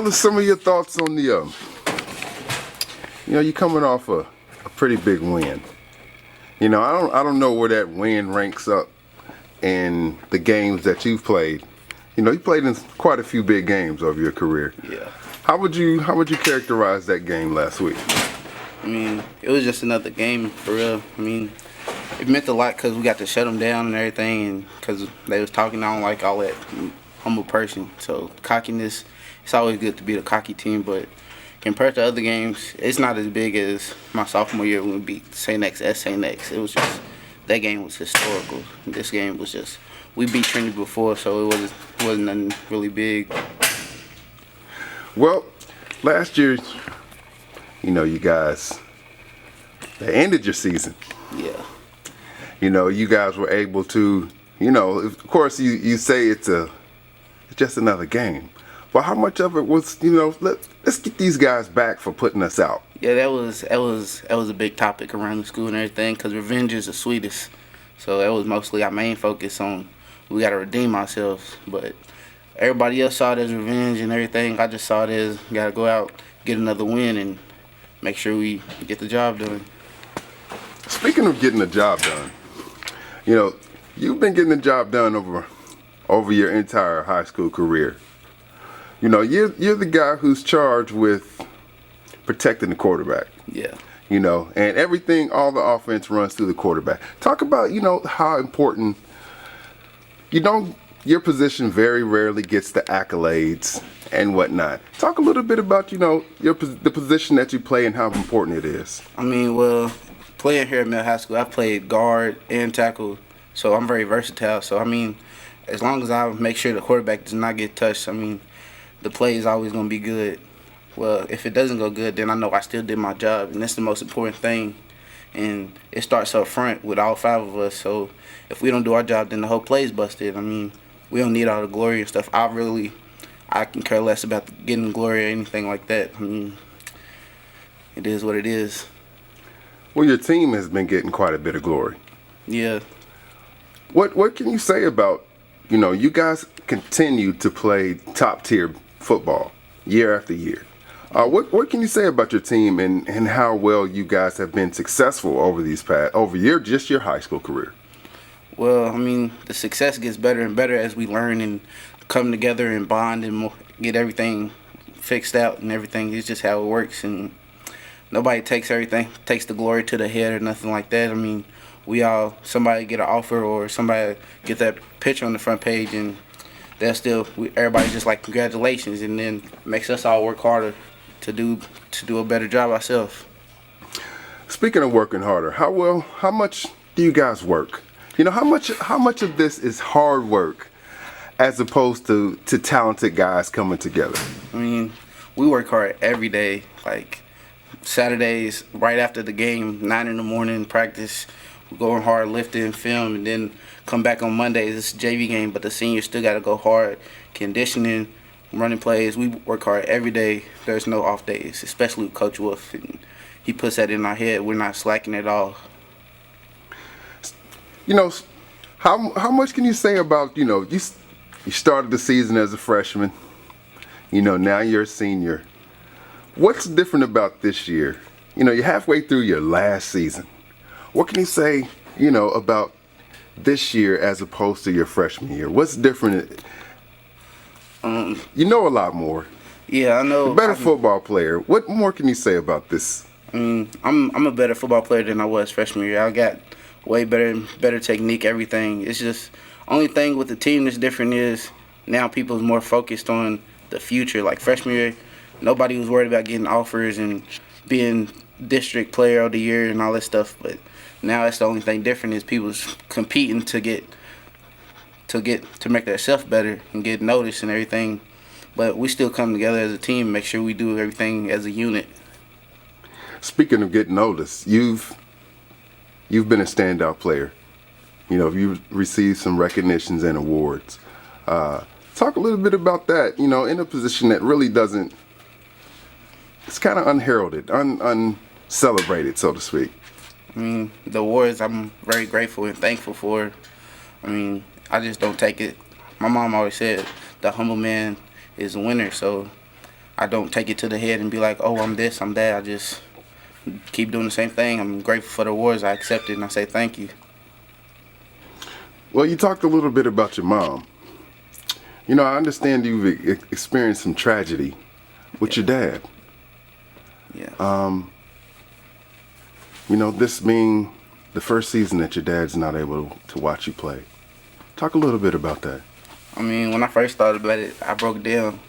tell us some of your thoughts on the, you're coming off a pretty big win. I don't know where that win ranks up in the games that you've played. You played in quite a few big games over your career. Yeah. How would you characterize that game last week? It was just another game for real. It meant a lot because we got to shut them down and everything, and because they was talking, I don't like all that humble person. So cockiness, it's always good to beat a cocky team, but compared to other games, it's not as big as my sophomore year when we beat St. X at St. X. It was just, that game was historical. This game was just, we beat Trinity before, so it wasn't nothing really big. Well, last year, you guys, they ended your season. Yeah. You guys were able to, of course, you say it's just another game. But how much of it was, let's get these guys back for putting us out? Yeah, that was a big topic around the school and everything, because revenge is the sweetest. So that was mostly our main focus on, we got to redeem ourselves. But everybody else saw it as revenge and everything. I just saw it as, got to go out, get another win, and make sure we get the job done. Speaking of getting the job done, you've been getting the job done over your entire high school career. You're the guy who's charged with protecting the quarterback. Yeah. And everything, all the offense runs through the quarterback. Talk about, how important, your position very rarely gets the accolades and whatnot. Talk a little bit about, the position that you play and how important it is. Well, playing here at Mill High School, I played guard and tackle, so I'm very versatile. So, as long as I make sure the quarterback does not get touched, the play is always going to be good. Well, if it doesn't go good, then I know I still did my job, and that's the most important thing. And it starts up front with all 5 of us. So if we don't do our job, then the whole play is busted. We don't need all the glory and stuff. I can care less about getting glory or anything like that. It is what it is. Well, your team has been getting quite a bit of glory. Yeah. What can you say about, you guys continue to play top-tier football year after year. What can you say about your team and how well you guys have been successful over your high school career? Well, the success gets better and better as we learn and come together and bond and get everything fixed out and everything. It's just how it works, and nobody takes the glory to the head or nothing like that. Somebody get an offer or somebody get that picture on the front page, and everybody's just like, congratulations, and then makes us all work harder to do a better job ourselves. Speaking of working harder, how much do you guys work? How much of this is hard work as opposed to talented guys coming together? We work hard every day. Like Saturdays, right after the game, 9 in the morning, practice, we're going hard, lifting, film, and then come back on Mondays. It's a JV game, but the seniors still got to go hard, conditioning, running plays. We work hard every day. There's no off days, especially with Coach Wolf. And he puts that in our head. We're not slacking at all. How much can you say about, you started the season as a freshman, now you're a senior. What's different about this year? You're halfway through your last season. What can you say, about this year as opposed to your freshman year? What's different? You know a lot more. Yeah, I know. A better football player. What more can you say about this? I'm a better football player than I was freshman year. I got way better technique, everything. It's just only thing with the team that's different is now people's more focused on the future. Like freshman year, nobody was worried about getting offers and being district player of the year and all that stuff. But now that's the only thing different is people's competing to make themselves better and get noticed and everything. But we still come together as a team, make sure we do everything as a unit. Speaking of getting noticed, you've been a standout player. You've received some recognitions and awards. Talk a little bit about that, in a position that really doesn't, it's kind of unheralded, uncelebrated, so to speak. The awards I'm very grateful and thankful for. I just don't take it. My mom always said the humble man is a winner, so I don't take it to the head and be like, oh, I'm this, I'm that. I just keep doing the same thing. I'm grateful for the awards. I accept it and I say thank you. Well, you talked a little bit about your mom. I understand you've experienced some tragedy with your dad. Yeah. This being the first season that your dad's not able to watch you play. Talk a little bit about that. I mean, when I first thought about it, I broke down.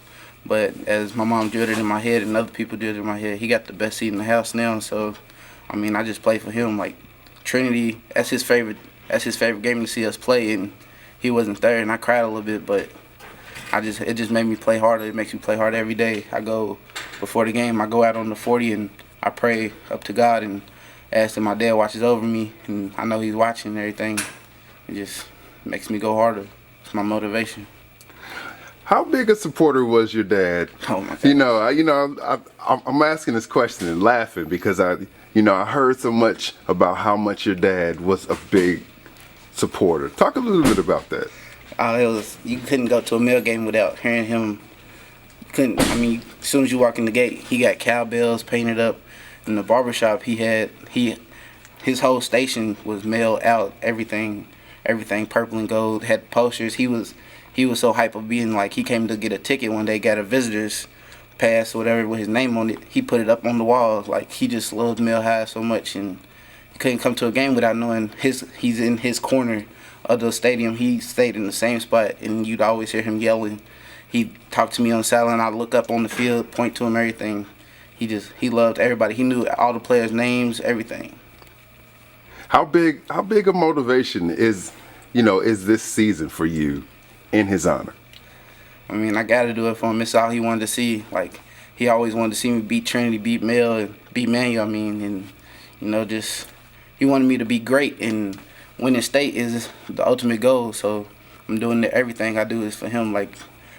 But as my mom drilled it in my head and other people drilled it in my head, he got the best seat in the house now. So, I mean, I just play for him. Like Trinity, that's his favorite game to see us play, and he wasn't there, and I cried a little bit, but it just made me play harder. It makes me play harder every day. I go before the game, I go out on the 40 and I pray up to God and ask that my dad watches over me, and I know he's watching and everything. It just makes me go harder. It's my motivation. How big a supporter was your dad? Oh my God. I'm asking this question and laughing because I heard so much about how much your dad was a big supporter. Talk a little bit about that. You couldn't go to a Mill game without hearing him. As soon as you walk in the gate, he got cowbells painted up. In the barbershop, his whole station was mailed out, everything purple and gold, had posters. He was so hype of being like, he came to get a ticket one day, got a visitor's pass or whatever with his name on it. He put it up on the wall. Like, he just loved Mill High so much, and he couldn't come to a game without knowing he's in his corner of the stadium. He stayed in the same spot, and you'd always hear him yelling. He'd talk to me on the sideline. I'd look up on the field, point to him, everything. He loved everybody. He knew all the players' names, everything. How big a motivation is this season for you in his honor? I mean, I got to do it for him. It's all he wanted to see. Like, he always wanted to see me beat Trinity, beat Mel, and beat Manuel. He wanted me to be great, and winning state is the ultimate goal. So I'm doing everything I do is for him. Like,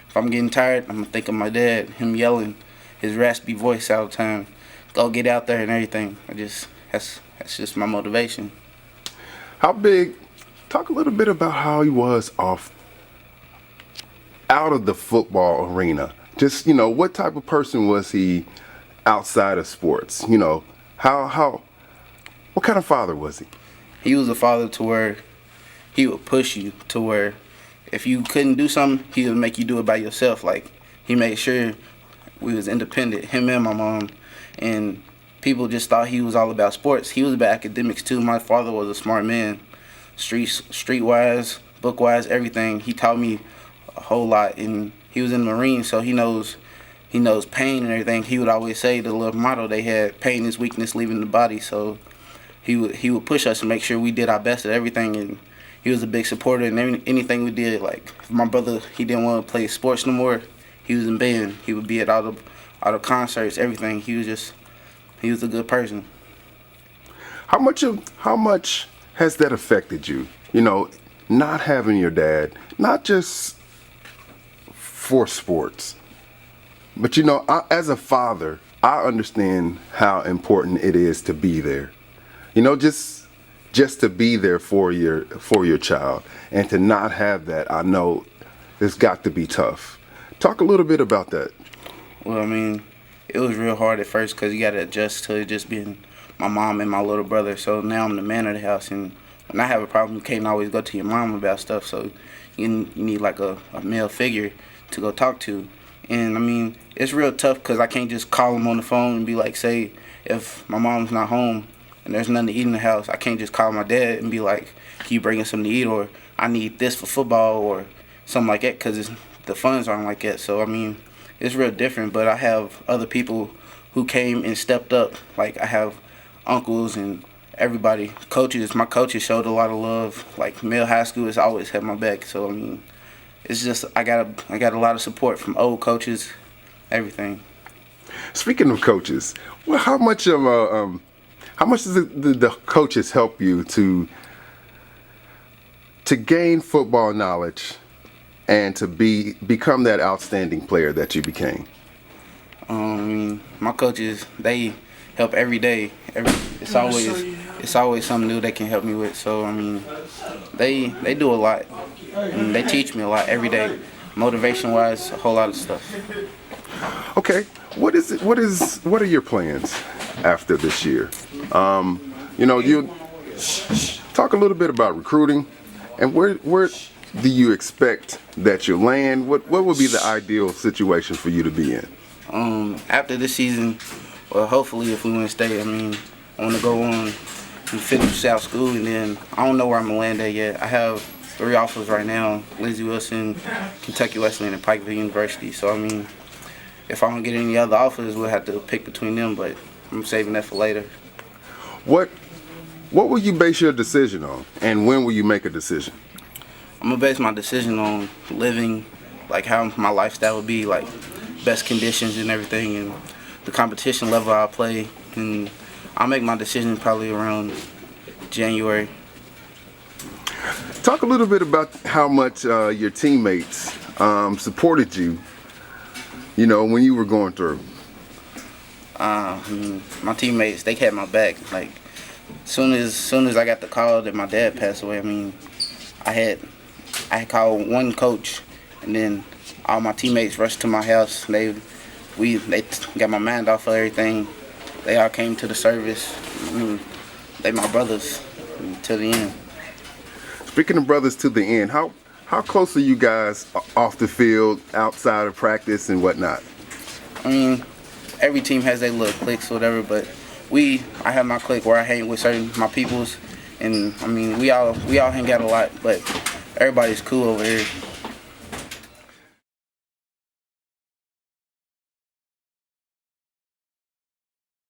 if I'm getting tired, I'm gonna think of my dad, him yelling, his raspy voice all the time. Go get out there and everything. That's just my motivation. Talk a little bit about how he was out of the football arena. Just, what type of person was he outside of sports? What kind of father was he? He was a father to where he would push you to where if you couldn't do something, he would make you do it by yourself. Like, he made sure we was independent, him and my mom, and people just thought he was all about sports. He was about academics too. My father was a smart man, streetwise, book-wise, everything. He taught me a whole lot, and he was in the Marines, so he knows pain and everything. He would always say the little motto they had, pain is weakness leaving the body. So he would push us to make sure we did our best at everything, and he was a big supporter in anything we did. Like, if my brother, he didn't want to play sports no more, he was in band. He would be at all the concerts, everything. He was a good person. How much has that affected you? Not having your dad, not just for sports, but as a father, I understand how important it is to be there. Just to be there for your child, and to not have that, I know it's got to be tough. Talk a little bit about that. Well, I mean, it was real hard at first because you got to adjust to just being my mom and my little brother. So now I'm the man of the house, and when I have a problem, you can't always go to your mom about stuff. So you need like a male figure to go talk to. And I mean, it's real tough because I can't just call him on the phone and be like, say, if my mom's not home and there's nothing to eat in the house, I can't just call my dad and be like, can you bring us something to eat, or I need this for football or something like that, because the funds aren't like that. So I mean, it's real different. But I have other people who came and stepped up. Like, I have uncles and everybody, coaches. My coaches showed a lot of love. Like, Mill High School has always had my back. So I mean, it's just I got a lot of support from old coaches, everything. Speaking of coaches, well, how much does the coaches help you to gain football knowledge and to become that outstanding player that you became? My coaches, they help every day. It's always something new they can help me with. So I mean, they do a lot, and they teach me a lot every day, motivation wise, a whole lot of stuff. Okay, what are your plans after this year? You talk a little bit about recruiting, and where do you expect that you'll land? What would be the ideal situation for you to be in? After this season, well, hopefully if we win state, I mean, I want to go on and finish out school, and then I don't know where I'm gonna land at yet. I have 3 offers right now: Lindsey Wilson, Kentucky Wesleyan, and Pikeville University. So I mean, if I don't get any other offers, we'll have to pick between them. But I'm saving that for later. What will you base your decision on, and when will you make a decision? I'm gonna base my decision on living, like how my lifestyle would be, like best conditions and everything, and the competition level I play. And I'll make my decision probably around January. Talk a little bit about how much your teammates supported you, when you were going through. My teammates, they had my back. Like, soon as I got the call that my dad passed away, I mean, I had called one coach, and then all my teammates rushed to my house. They got my mind off of everything. They all came to the service. They my brothers to the end. Speaking of brothers to the end, how close are you guys off the field, outside of practice and whatnot? I mean, every team has their little cliques or whatever, but I have my clique where I hang with my peoples, and I mean we all hang out a lot, but everybody's cool over here.